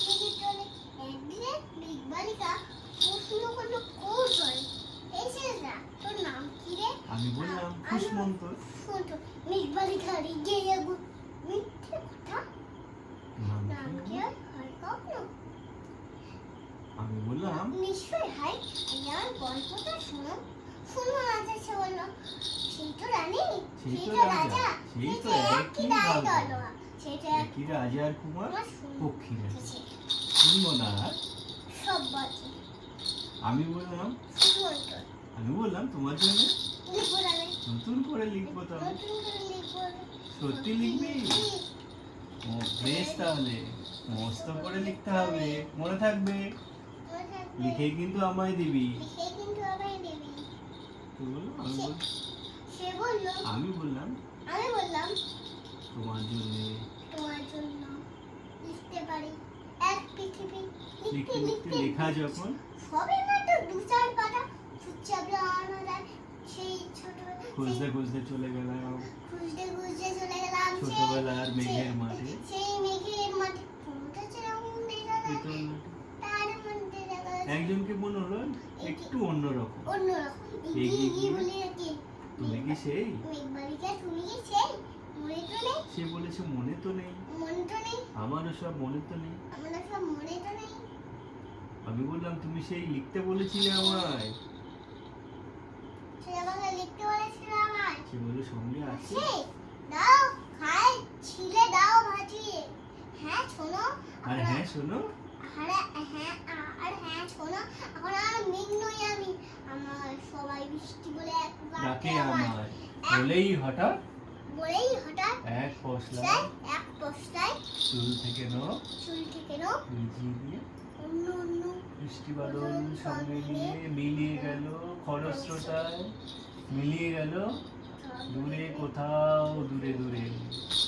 মিলিটনে একদিনে বিগ বালিকা প্রশ্ন করলো কৌশল এসে যা তোর নাম কি রে? আমি বললাম খুশমন্তর। শুনতো বিগ বালিকা রেগে যাবো মিথ্যে কথা নাম কি হয় কখনো? আমি বললাম নিশ্চয় হয় আমার গল্পটা শোনো শোনো রাজা সে বললো সেই তো রানী সেই সেই তো তো রাজা, রাজা সেই তো একই একই দায় ভাগ্য। দলয়া সেটা একই রাজার কুমার আমার শুনতে পক্ষীরা হচ্ছে। শুনবো না আর? সব বাজে আমি বললাম সুমন্তর তোমার জন্য লিখবো রানী নতুন করে লিখবো তবে। নতুন করে লিখবো সত্যি লিখবি? ও বেশ, তাহলে মস্ত করে লিখতে হবে, মনে থাকবে। লিখে কিন্তু আমায় দিবি। লিখে কিন্তু আমায় দিবি। তুই বললো সে বললো আমি বললাম আমি বললাম তোমার জন্য তোমার জন্য লিখতে পারি এক পৃথিবী লিখতে লিখতে লেখা যখন সবে মাত্র দু চার পাতা চুপচাপ আনা যায় সেই ছোটবেলা খুঁজতে খুঁজতে চলে গেলাম খুঁজতে খুঁজতে চলে গেলাম ছোটবেলার মেঘের মাঠে। সেই মেঘের মাঠে কোনটা ছিলাম দেখা যায় শীতল মাঠে। তার মধ্যে দেখা যায় একজনকে মনে হলো একটু অন্যরকম। অন্যরকম এগিয়ে গিয়ে বলে কি তুমি কি সেই? মেঘবালিকা তুমি কি সেই মনে তো নেই সে বলেছে মনে তো নেই, মনে তো নেই আমারও সব মনে তো নেই। আমরা সব মনে তো নেই আমি বললাম তুমি সেই লিখতে বলেছিলে আমায়। সে আমাকে লিখতে বলেছিল আমায় সে বলে সঙ্গে আছে। সেই দাও খাই ছিলে দাও ভাজিয়ে হ্যাঁ শোনো আর হ্যাঁ শোনো, আরে হ্যাঁ আর হ্যাঁ শোনো এখন আর মেঘ নই আমি আমার সবাই বৃষ্টি বলে এক ডাকে আমায়। বলেই হঠাৎ এক পশলা এক পশলায় চুল থেকে নখ চুল থেকে নো ভিজিয়ে দিয়ে অন্য অন্য বৃষ্টি বাদল সঙ্গে নিয়ে মিলিয়ে গেল খরস্রোতায়, মিলিয়ে গেল দূরে কোথাও দূরে দূরে।